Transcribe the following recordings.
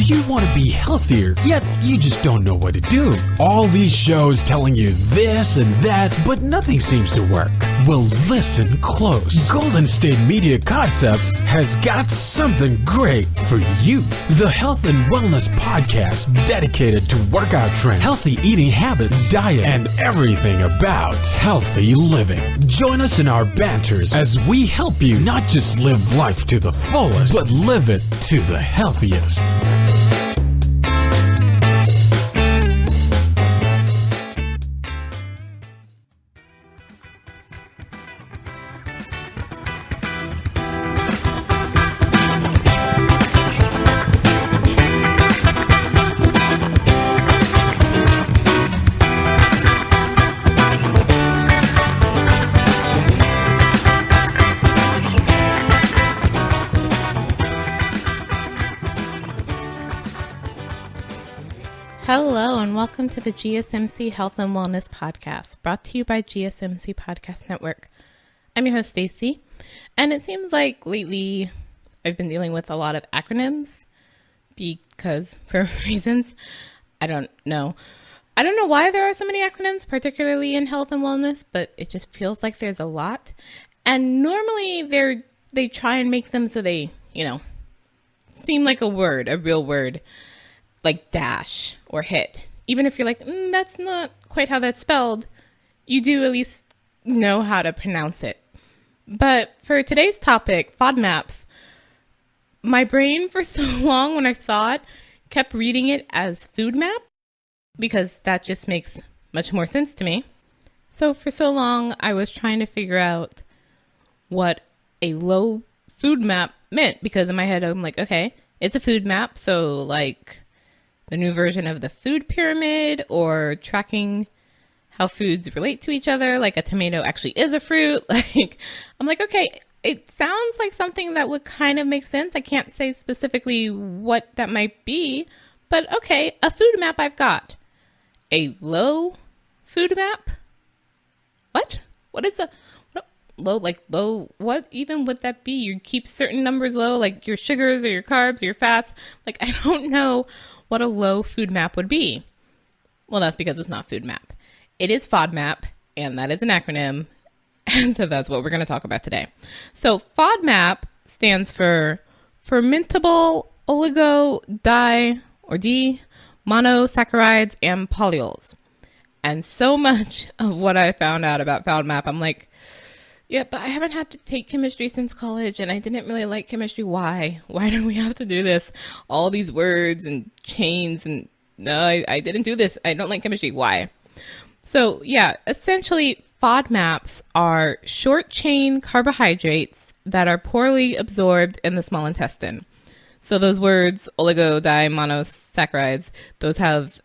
If you want to be healthier, yet you just don't know what to do, all these shows telling you this and that, but nothing seems to work. Well, listen close. Golden State Media Concepts has got something great for you. The Health and Wellness Podcast dedicated to workout trends, healthy eating habits, diet, and everything about healthy living. Join us in our banters as we help you not just live life to the fullest, but live it to the healthiest. Hello and welcome to the GSMC Health and Wellness Podcast, brought to you by GSMC Podcast Network. I'm your host, Staci, and it seems like lately I've been dealing with a lot of acronyms because, for reasons, I don't know why there are so many acronyms, particularly in health and wellness, but it just feels like there's a lot. And normally they try and make them so they, seem like a word, a real word, like dash or HIIT. Even if you're like, that's not quite how that's spelled, you do at least know how to pronounce it. But for today's topic, FODMAPs, my brain for so long when I saw it kept reading it as FOODMAP because that just makes much more sense to me. So for so long, I was trying to figure out what a low FODMAP meant because in my head, I'm like, okay, it's a food map. So like the new version of the food pyramid or tracking how foods relate to each other. Like a tomato actually is a fruit. I'm like, okay, it sounds like something that would kind of make sense. I can't say specifically what that might be, but okay, a food map I've got. A low food map? What? What is a low? What even would that be? You keep certain numbers low, like your sugars or your carbs or your fats. Like, I don't know what a low food map would be. Well, that's because it's not FOODMAP. It is FODMAP, and that is an acronym, and so that's what we're going to talk about today. So FODMAP stands for fermentable monosaccharides and polyols. And so much of what I found out about FODMAP, I'm like, yeah, but I haven't had to take chemistry since college, and I didn't really like chemistry. Why? Why do we have to do this? All these words and chains, and no, I didn't do this. I don't like chemistry. Why? So yeah, essentially, FODMAPs are short-chain carbohydrates that are poorly absorbed in the small intestine. So those words, monosaccharides, those have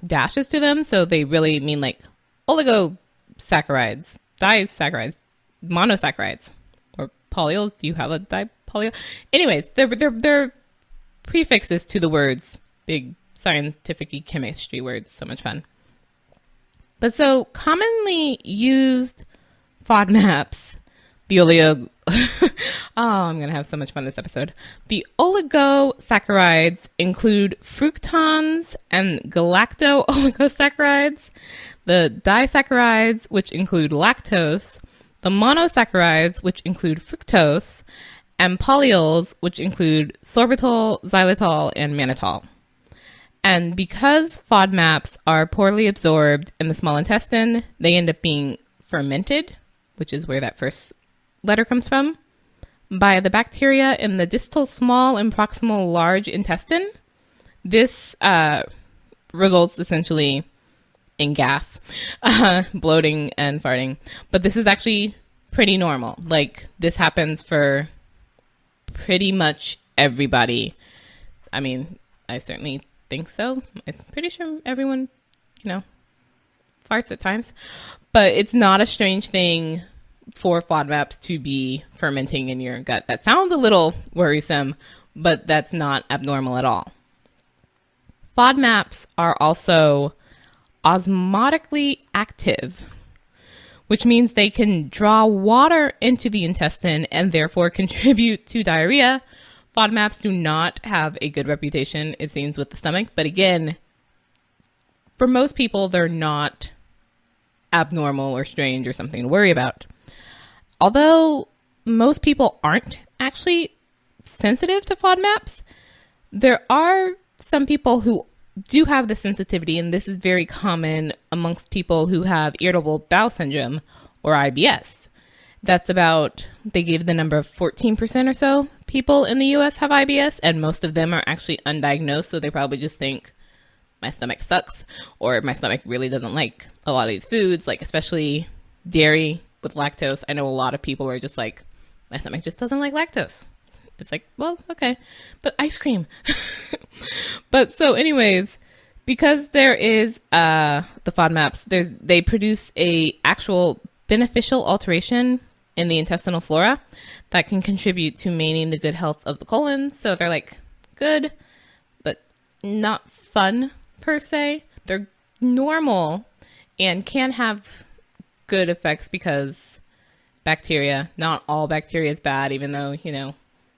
dashes to them, so they really mean like oligosaccharides, disaccharides, monosaccharides, or polyols. Do you have a dipolyo? Anyways, they're prefixes to the words. Big scientificky chemistry words. So much fun. But so commonly used FODMAPs, I'm going to have so much fun this episode. The oligosaccharides include fructans and galacto-oligosaccharides, the disaccharides, which include lactose, the monosaccharides, which include fructose, and polyols, which include sorbitol, xylitol, and mannitol. And because FODMAPs are poorly absorbed in the small intestine, they end up being fermented, which is where that first letter comes from, by the bacteria in the distal small and proximal large intestine. This results essentially in gas, bloating and farting. But this is actually pretty normal. Like, this happens for pretty much everybody. I mean, I certainly think so. I'm pretty sure everyone, farts at times. But it's not a strange thing for FODMAPs to be fermenting in your gut. That sounds a little worrisome, but that's not abnormal at all. FODMAPs are also osmotically active, which means they can draw water into the intestine and therefore contribute to diarrhea, FODMAPs do not have a good reputation, it seems, with the stomach. But again, for most people, they're not abnormal or strange or something to worry about. Although most people aren't actually sensitive to FODMAPs, there are some people who do have the sensitivity, and this is very common amongst people who have irritable bowel syndrome or IBS. That's about, they gave the number of 14% or so people in the US have IBS, and most of them are actually undiagnosed, so they probably just think my stomach sucks, or my stomach really doesn't like a lot of these foods, like especially dairy with lactose. I know a lot of people are just like, my stomach just doesn't like lactose. It's like, well, okay, but ice cream. But so anyways, because there is the FODMAPs, they produce a actual beneficial alteration in the intestinal flora that can contribute to maintaining the good health of the colon. So they're like good, but not fun per se. They're normal and can have good effects because bacteria, not all bacteria is bad, even though,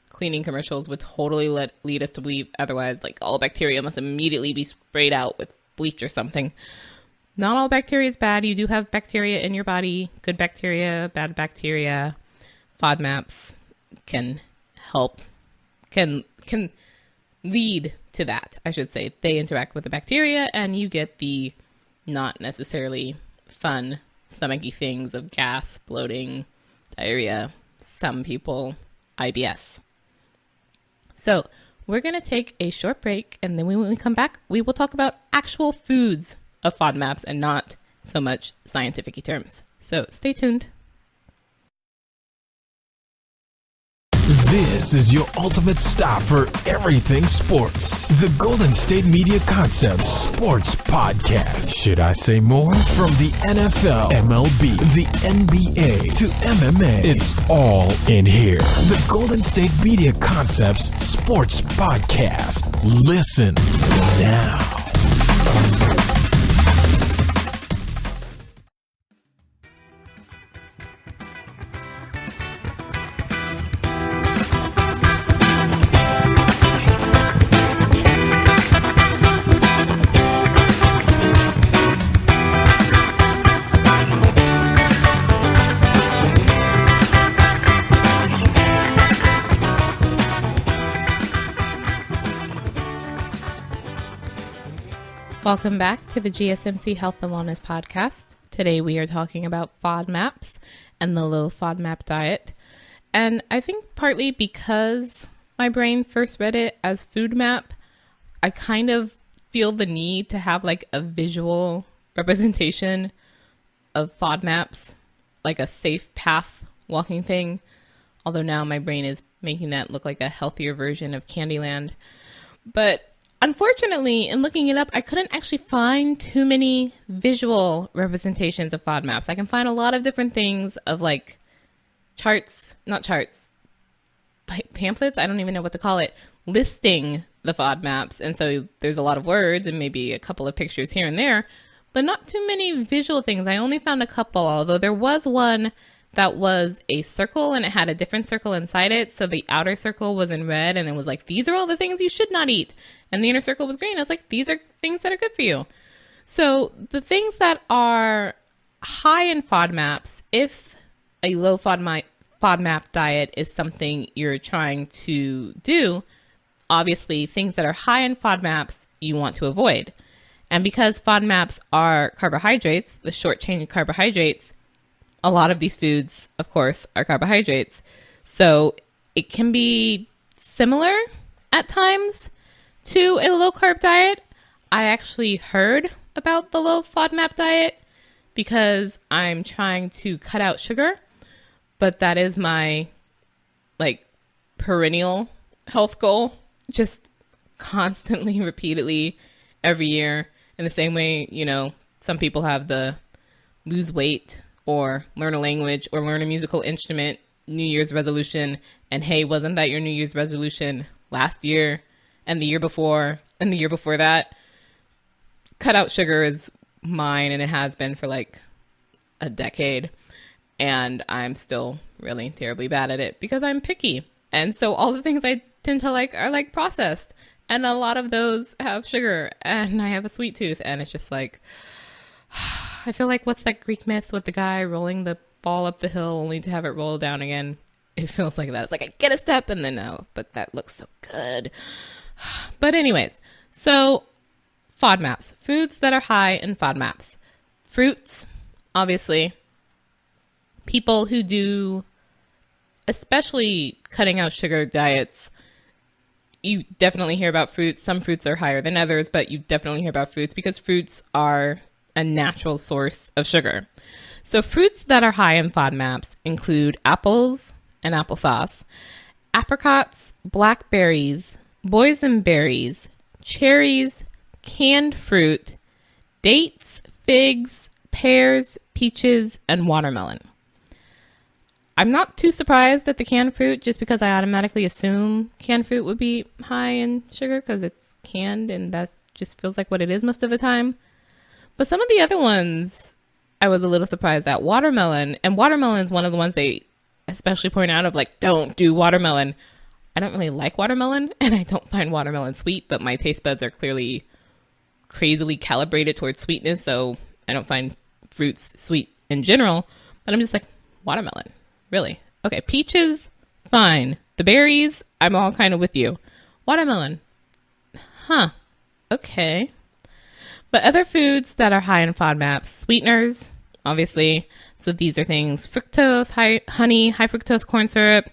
cleaning commercials would totally lead us to believe otherwise, like all bacteria must immediately be sprayed out with bleach or something. Not all bacteria is bad. You do have bacteria in your body, good bacteria, bad bacteria. FODMAPs can help, can lead to that, I should say. They interact with the bacteria and you get the not necessarily fun stomachy things of gas, bloating, diarrhea, some people, IBS. So we're going to take a short break, and then when we come back, we will talk about actual foods of FODMAPs and not so much scientific terms. So stay tuned. This is your ultimate stop for everything sports. The Golden State Media Concepts Sports Podcast. Should I say more? From the NFL, MLB, the NBA to MMA, it's all in here. The Golden State Media Concepts Sports Podcast. Listen now. Welcome back to the GSMC Health and Wellness Podcast. Today we are talking about FODMAPs and the low FODMAP diet. And I think partly because my brain first read it as FOODMAP, I kind of feel the need to have like a visual representation of FODMAPs, like a safe path walking thing. Although now my brain is making that look like a healthier version of Candyland. But unfortunately, in looking it up, I couldn't actually find too many visual representations of FODMAPs. I can find a lot of different things of like pamphlets, I don't even know what to call it, listing the FODMAPs. And so there's a lot of words and maybe a couple of pictures here and there, but not too many visual things. I only found a couple, although there was one that was a circle and it had a different circle inside it. So the outer circle was in red and it was like, these are all the things you should not eat. And the inner circle was green. I was like, these are things that are good for you. So the things that are high in FODMAPs, if a low FODMAP diet is something you're trying to do, obviously things that are high in FODMAPs you want to avoid. And because FODMAPs are carbohydrates, the short chain carbohydrates, a lot of these foods, of course, are carbohydrates. So it can be similar at times to a low carb diet. I actually heard about the low FODMAP diet because I'm trying to cut out sugar, but that is my like perennial health goal, just constantly, repeatedly every year. In the same way, some people have the lose weight or learn a language or learn a musical instrument New Year's resolution. And hey, wasn't that your New Year's resolution last year and the year before and the year before that? Cut out sugar is mine, and it has been for like a decade. And I'm still really terribly bad at it because I'm picky. And so all the things I tend to like are like processed. And a lot of those have sugar, and I have a sweet tooth, and it's just like, I feel like, what's that Greek myth with the guy rolling the ball up the hill only to have it roll down again? It feels like that. It's like, I get a step and then no, but that looks so good. But anyways, so FODMAPs, foods that are high in FODMAPs. Fruits, obviously. People who do, especially cutting out sugar diets, you definitely hear about fruits. Some fruits are higher than others, but you definitely hear about fruits because fruits are a natural source of sugar. So fruits that are high in FODMAPs include apples and applesauce, apricots, blackberries, boysenberries, cherries, canned fruit, dates, figs, pears, peaches, and watermelon. I'm not too surprised at the canned fruit just because I automatically assume canned fruit would be high in sugar because it's canned and that just feels like what it is most of the time. But some of the other ones I was a little surprised at. Watermelon, and watermelon is one of the ones they especially point out of like, don't do watermelon. I don't really like watermelon and I don't find watermelon sweet, but my taste buds are clearly crazily calibrated towards sweetness, so I don't find fruits sweet in general. But I'm just like, watermelon. Really? Okay, peaches, fine. The berries, I'm all kind of with you. Watermelon, huh, okay. But other foods that are high in FODMAPs, sweeteners, obviously. So these are things, fructose, honey, high fructose corn syrup,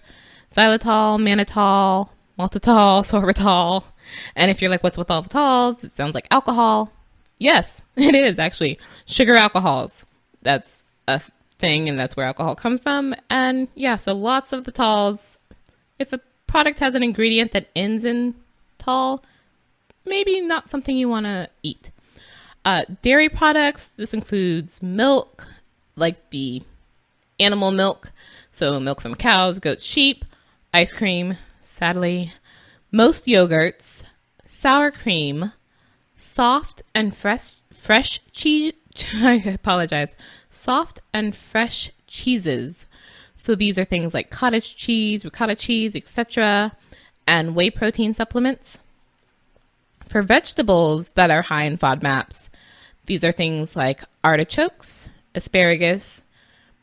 xylitol, mannitol, maltitol, sorbitol. And if you're like, what's with all the tols? It sounds like alcohol. Yes, it is actually. Sugar alcohols. That's a thing, and that's where alcohol comes from. And yeah, so lots of the tols. If a product has an ingredient that ends in tol, maybe not something you want to eat. Dairy products, this includes milk, like the animal milk, so milk from cows, goats, sheep, ice cream, sadly, most yogurts, sour cream, soft and fresh cheese, I apologize, soft and fresh cheeses. So these are things like cottage cheese, ricotta cheese, etc., and whey protein supplements. For vegetables that are high in FODMAPs, these are things like artichokes, asparagus,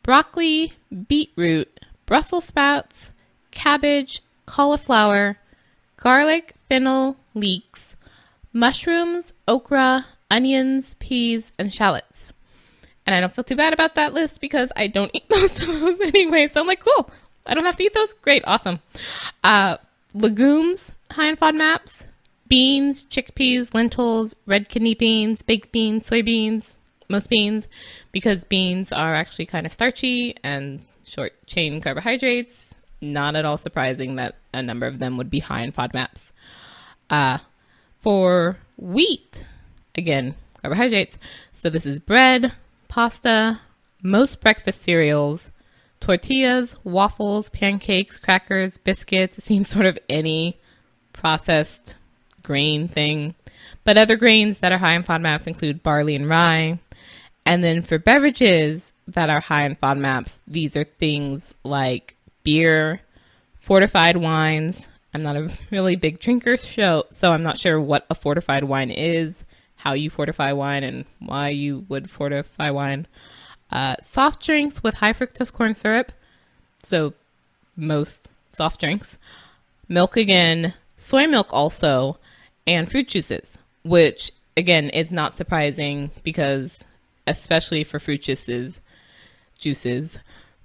broccoli, beetroot, Brussels sprouts, cabbage, cauliflower, garlic, fennel, leeks, mushrooms, okra, onions, peas, and shallots. And I don't feel too bad about that list because I don't eat most of those anyway. So I'm like, cool, I don't have to eat those? Great, awesome. Legumes, high in FODMAPs, beans, chickpeas, lentils, red kidney beans, baked beans, soybeans, most beans, because beans are actually kind of starchy and short chain carbohydrates. Not at all surprising that a number of them would be high in FODMAPs. For wheat, again, carbohydrates. So this is bread, pasta, most breakfast cereals, tortillas, waffles, pancakes, crackers, biscuits. It seems sort of any processed grain thing. But other grains that are high in FODMAPs include barley and rye. And then for beverages that are high in FODMAPs, these are things like beer, fortified wines. I'm not a really big drinker, so I'm not sure what a fortified wine is, how you fortify wine, and why you would fortify wine. Soft drinks with high fructose corn syrup, so most soft drinks. Milk again, soy milk also, and fruit juices, which again is not surprising because, especially for fruit juices,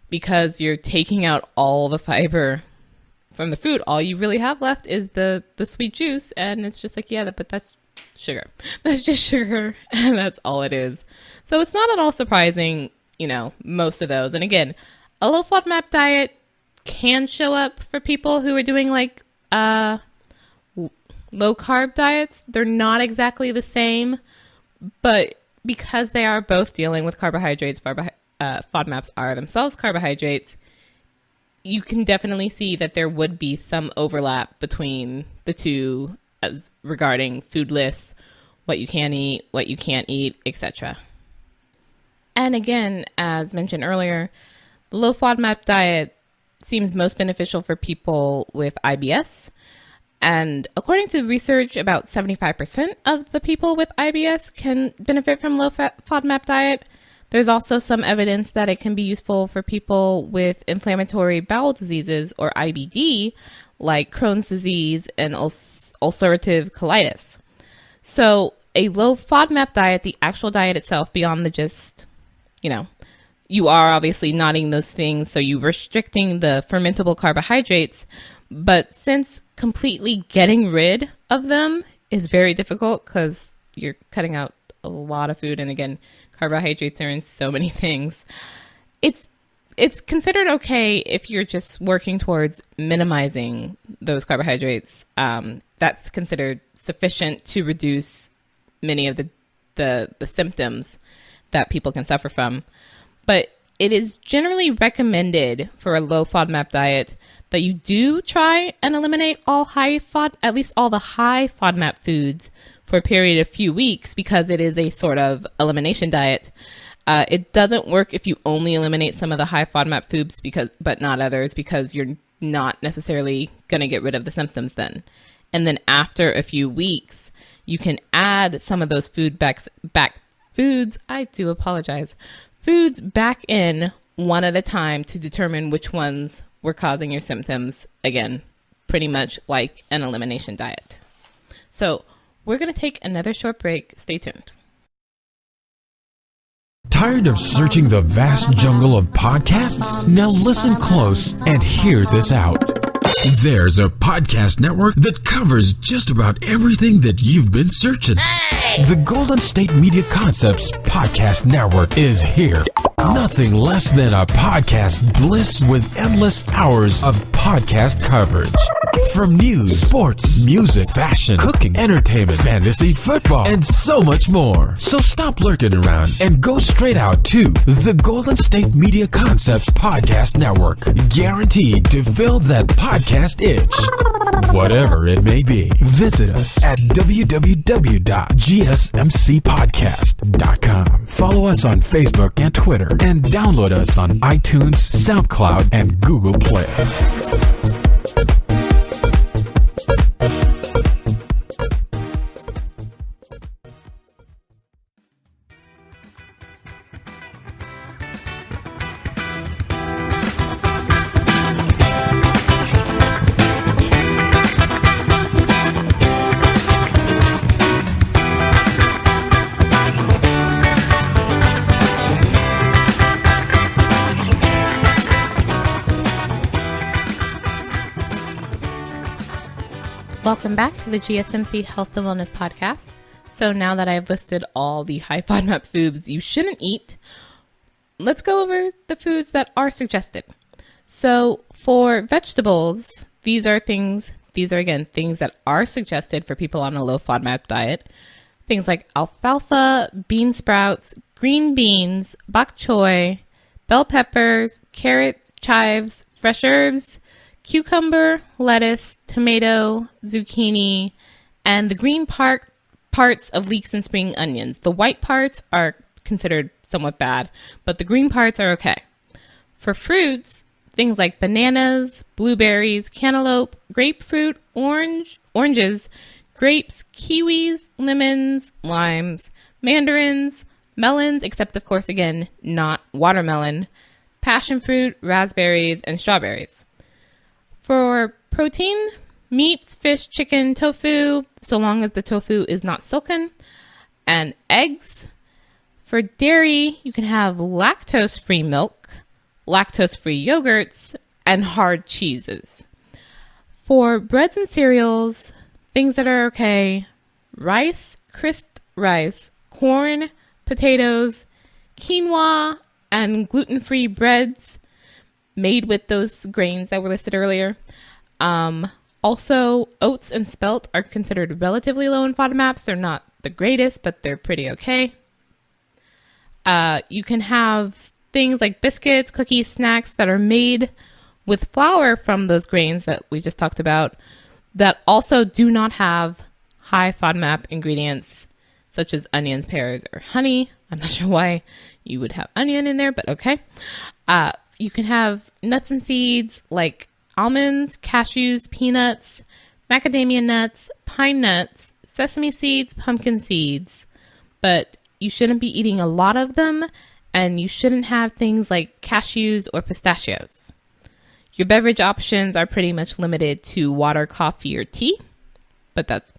because you're taking out all the fiber from the fruit, all you really have left is the sweet juice, and it's just like, yeah, but that's sugar. That's just sugar, and that's all it is. So it's not at all surprising, most of those. And again, a low FODMAP diet can show up for people who are doing like low carb diets. They're not exactly the same, but because they are both dealing with carbohydrates, FODMAPs are themselves carbohydrates, you can definitely see that there would be some overlap between the two as regarding food lists, what you can eat, what you can't eat, etc. And again, as mentioned earlier, the low FODMAP diet seems most beneficial for people with IBS. And according to research, about 75% of the people with IBS can benefit from low-fat FODMAP diet. There's also some evidence that it can be useful for people with inflammatory bowel diseases, or IBD, like Crohn's disease and ulcerative colitis. So a low FODMAP diet, the actual diet itself, beyond the just, you are obviously not eating those things, so you're restricting the fermentable carbohydrates. But since completely getting rid of them is very difficult because you're cutting out a lot of food, and again, carbohydrates are in so many things, it's considered okay if you're just working towards minimizing those carbohydrates. That's considered sufficient to reduce many of the symptoms that people can suffer from. But it is generally recommended for a low FODMAP diet that you do try and eliminate at least all the high FODMAP foods for a period of few weeks, because it is a sort of elimination diet. It doesn't work if you only eliminate some of the high FODMAP foods but not others, because you're not necessarily going to get rid of the symptoms then. And then after a few weeks, you can add some of those foods back in one at a time to determine which ones were causing your symptoms. Again, pretty much like an elimination diet. So we're going to take another short break. Stay tuned. Tired of searching the vast jungle of podcasts? Now listen close and hear this out. There's a podcast network that covers just about everything that you've been searching. Hey! The Golden State Media Concepts Podcast Network is here. Nothing less than a podcast bliss with endless hours of podcast coverage. From news, sports, music, fashion, cooking, entertainment, fantasy, football, and so much more. So stop lurking around and go straight out to the Golden State Media Concepts Podcast Network. Guaranteed to fill that podcast itch. Whatever it may be. Visit us at www.gsmcpodcast.com. Follow us on Facebook and Twitter, and download us on iTunes, SoundCloud, and Google Play. Welcome back to the GSMC Health and Wellness Podcast. So now that I've listed all the high FODMAP foods you shouldn't eat, let's go over the foods that are suggested. So for vegetables, these are things that are suggested for people on a low FODMAP diet. Things like alfalfa, bean sprouts, green beans, bok choy, bell peppers, carrots, chives, fresh herbs, cucumber, lettuce, tomato, zucchini, and the green parts of leeks and spring onions. The white parts are considered somewhat bad, but the green parts are okay. For fruits, things like bananas, blueberries, cantaloupe, grapefruit, oranges, grapes, kiwis, lemons, limes, mandarins, melons, except of course, again, not watermelon, passion fruit, raspberries, and strawberries. For protein, meats, fish, chicken, tofu, so long as the tofu is not silken, and eggs. For dairy, you can have lactose-free milk, lactose-free yogurts, and hard cheeses. For breads and cereals, things that are okay: rice, crisped rice, corn, potatoes, quinoa, and gluten-free breads made with those grains that were listed earlier. Also, oats and spelt are considered relatively low in FODMAPs. They're not the greatest, but they're pretty okay. You can have things like biscuits, cookies, snacks that are made with flour from those grains that we just talked about that also do not have high FODMAP ingredients, such as onions, pears, or honey. I'm not sure why you would have onion in there, but okay. You can have nuts and seeds like almonds, cashews, peanuts, macadamia nuts, pine nuts, sesame seeds, pumpkin seeds, but you shouldn't be eating a lot of them, and you shouldn't have things like cashews or pistachios. Your beverage options are pretty much limited to water, coffee, or tea, but that's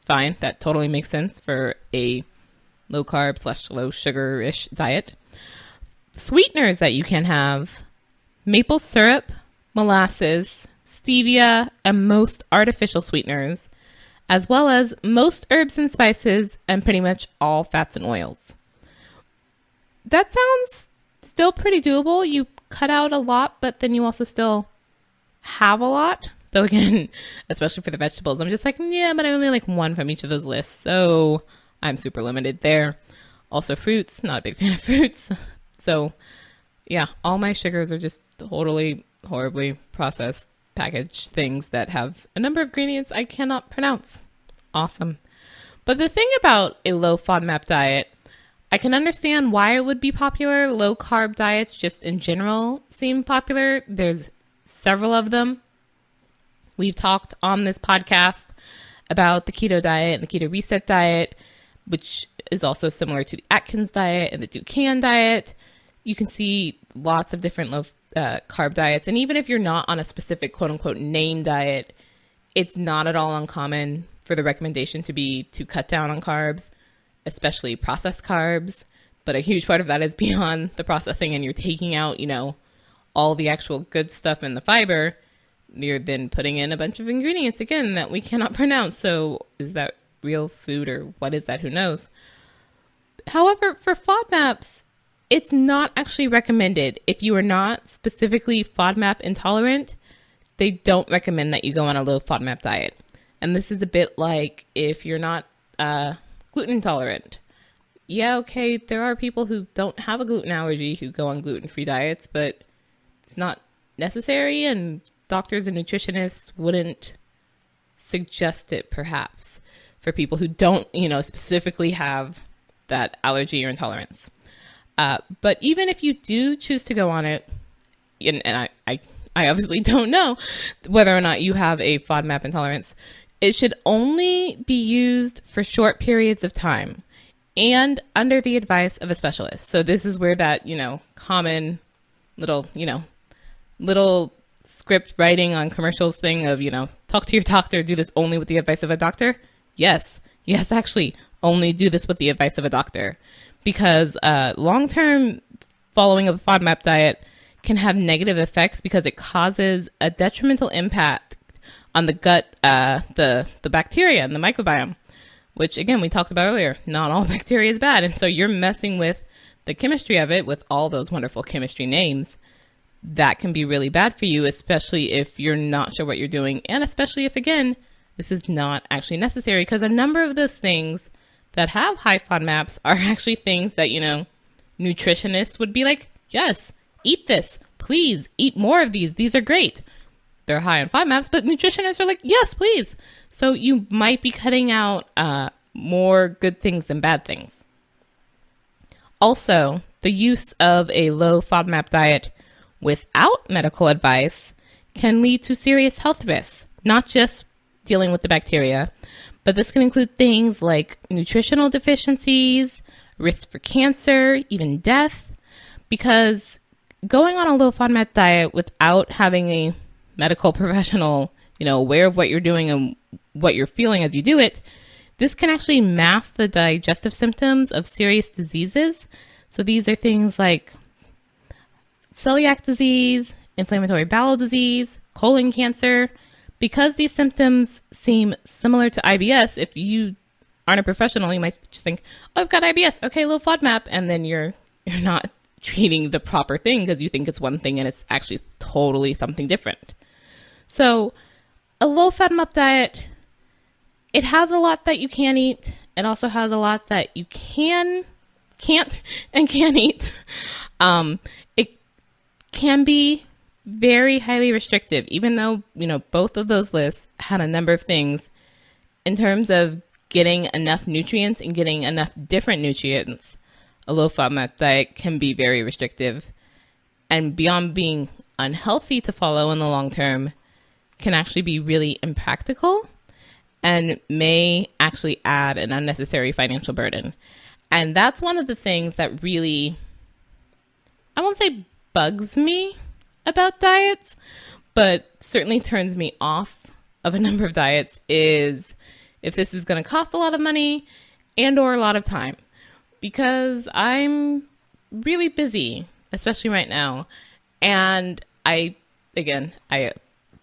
fine. That totally makes sense for a low carb / low sugar-ish diet. Sweeteners that you can have: maple syrup, molasses, stevia, and most artificial sweeteners, as well as most herbs and spices and pretty much all fats and oils. That sounds still pretty doable. You cut out a lot, but then you also still have a lot. Though again, especially for the vegetables, I'm just like, yeah, but I only like one from each of those lists. So I'm super limited there. Also fruits, not a big fan of fruits. So yeah, all my sugars are just totally horribly processed packaged things that have a number of ingredients I cannot pronounce. Awesome. But the thing about a low FODMAP diet, I can understand why it would be popular. Low carb diets just in general seem popular. There's several of them. We've talked on this podcast about the keto diet and the keto reset diet, which is also similar to the Atkins diet and the Dukan diet. You can see lots of different low carb diets. And even if you're not on a specific quote unquote name diet, it's not at all uncommon for the recommendation to be to cut down on carbs, especially processed carbs. But a huge part of that is beyond the processing, and you're taking out, all the actual good stuff and the fiber. You're then putting in a bunch of ingredients again that we cannot pronounce. So is that real food or what is that? Who knows? However, for FODMAPs, it's not actually recommended. If you are not specifically FODMAP intolerant, they don't recommend that you go on a low FODMAP diet. And this is a bit like if you're not gluten intolerant. Yeah, okay, there are people who don't have a gluten allergy who go on gluten-free diets, but it's not necessary, and doctors and nutritionists wouldn't suggest it perhaps for people who don't, specifically have that allergy or intolerance. But even if you do choose to go on it, and I obviously don't know whether or not you have a FODMAP intolerance, it should only be used for short periods of time and under the advice of a specialist. So this is where that, common little script writing on commercials thing of, talk to your doctor, do this only with the advice of a doctor. Yes, actually only do this with the advice of a doctor, because long-term following of a FODMAP diet can have negative effects because it causes a detrimental impact on the gut, the bacteria and the microbiome, which again, we talked about earlier. Not all bacteria is bad. And so you're messing with the chemistry of it with all those wonderful chemistry names. That can be really bad for you, especially if you're not sure what you're doing. And especially if, again, this is not actually necessary, because a number of those things that have high FODMAPs are actually things that, nutritionists would be like, yes, eat this. Please eat more of these. These are great. They're high in FODMAPs, but nutritionists are like, yes, please. So you might be cutting out more good things than bad things. Also, the use of a low FODMAP diet without medical advice can lead to serious health risks, not just dealing with the bacteria, but this can include things like nutritional deficiencies, risk for cancer, even death, because going on a low FODMAP diet without having a medical professional, aware of what you're doing and what you're feeling as you do it, this can actually mask the digestive symptoms of serious diseases. So these are things like celiac disease, inflammatory bowel disease, colon cancer. Because these symptoms seem similar to IBS, if you aren't a professional, you might just think, oh, I've got IBS. Okay, low FODMAP. And then you're not treating the proper thing because you think it's one thing and it's actually totally something different. So a low FODMAP diet, it has a lot that you can eat. It also has a lot that you can't eat. It can be very highly restrictive, even though, both of those lists had a number of things in terms of getting enough nutrients and getting enough different nutrients. A low FODMAP diet can be very restrictive, and beyond being unhealthy to follow in the long term, can actually be really impractical and may actually add an unnecessary financial burden. And that's one of the things that really, I won't say bugs me about diets, but certainly turns me off of a number of diets, is if this is going to cost a lot of money and or a lot of time, because I'm really busy, especially right now. And I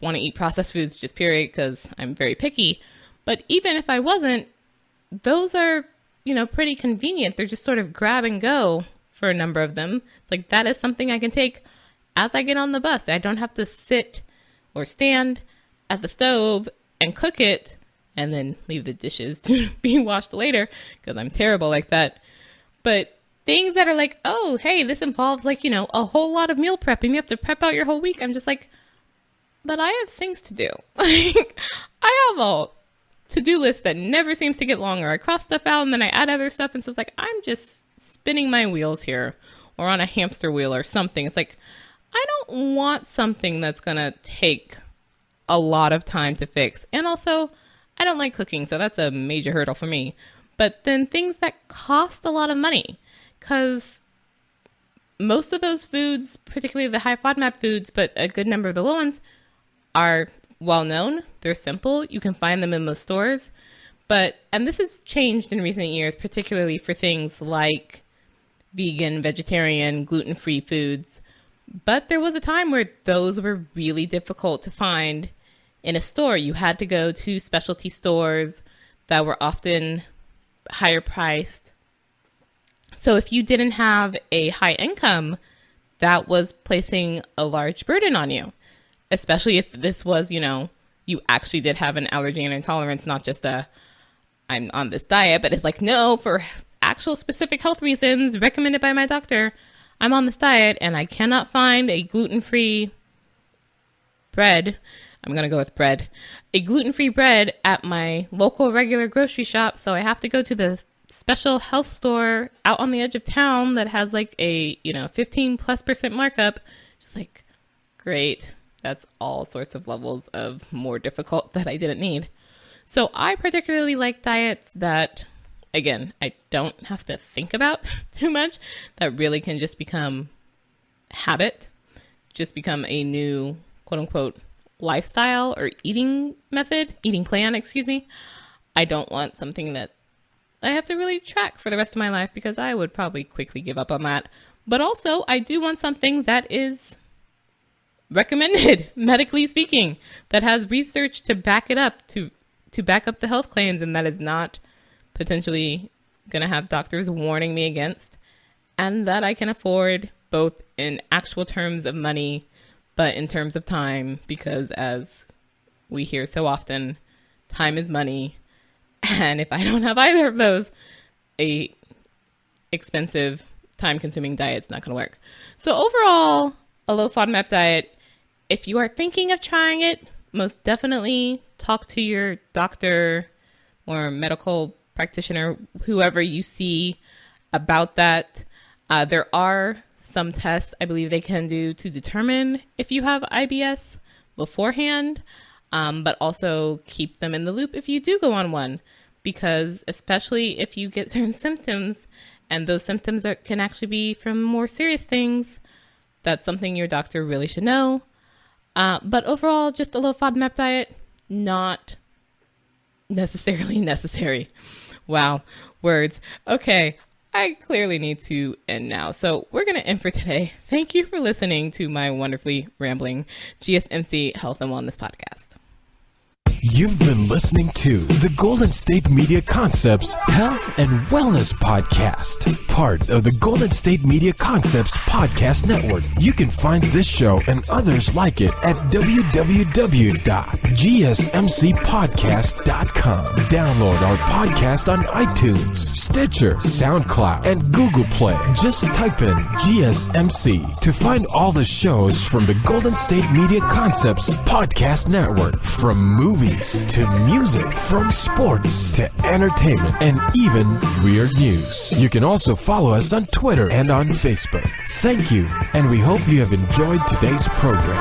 want to eat processed foods just period, because I'm very picky. But even if I wasn't, those are, pretty convenient. They're just sort of grab and go for a number of them. It's like, that is something I can take as I get on the bus. I don't have to sit or stand at the stove and cook it and then leave the dishes to be washed later, because I'm terrible like that. But things that are like, oh, hey, this involves like, a whole lot of meal prep and you have to prep out your whole week. I'm just like, but I have things to do. Like, I have a to-do list that never seems to get longer. I cross stuff out and then I add other stuff. And so it's like, I'm just spinning my wheels here, or on a hamster wheel or something. It's like, I don't want something that's going to take a lot of time to fix. And also, I don't like cooking, so that's a major hurdle for me. But then things that cost a lot of money, because most of those foods, particularly the high FODMAP foods, but a good number of the low ones, are well known. They're simple. You can find them in most stores. And this has changed in recent years, particularly for things like vegan, vegetarian, gluten-free foods. But there was a time where those were really difficult to find in a store. You had to go to specialty stores that were often higher priced. So if you didn't have a high income, that was placing a large burden on you, especially if this was, you actually did have an allergy and intolerance, not just I'm on this diet, but it's like, no, for actual specific health reasons recommended by my doctor, I'm on this diet and I cannot find a gluten-free bread. I'm going to go with bread. A gluten-free bread at my local regular grocery shop. So I have to go to the special health store out on the edge of town that has like a, 15+% markup. Just like, great. That's all sorts of levels of more difficult that I didn't need. So I particularly like diets that, again, I don't have to think about too much, that really can just become habit, just become a new quote unquote lifestyle or eating plan. I don't want something that I have to really track for the rest of my life, because I would probably quickly give up on that. But also I do want something that is recommended, medically speaking, that has research to back it up, to back up the health claims, and that is not potentially going to have doctors warning me against, and that I can afford, both in actual terms of money, but in terms of time, because as we hear so often, time is money. And if I don't have either of those, a expensive, time-consuming diet's not going to work. So overall, a low FODMAP diet, if you are thinking of trying it, most definitely talk to your doctor or medical practitioner, whoever you see, about that. There are some tests I believe they can do to determine if you have IBS beforehand, but also keep them in the loop if you do go on one, because especially if you get certain symptoms, and those symptoms can actually be from more serious things, that's something your doctor really should know. But overall, just a low FODMAP diet, not necessarily necessary. Wow, words. Okay, I clearly need to end now. So we're going to end for today. Thank you for listening to my wonderfully rambling GSMC Health and Wellness podcast. You've been listening to the Golden State Media Concepts Health and Wellness Podcast, part of the Golden State Media Concepts Podcast Network. You can find this show and others like it at www.gsmcpodcast.com. Download our podcast on iTunes, Stitcher, SoundCloud, and Google Play. Just type in GSMC to find all the shows from the Golden State Media Concepts Podcast Network, from movies to music, from sports to entertainment, and even weird news. You can also follow us on Twitter and on Facebook. Thank you, and we hope you have enjoyed today's program.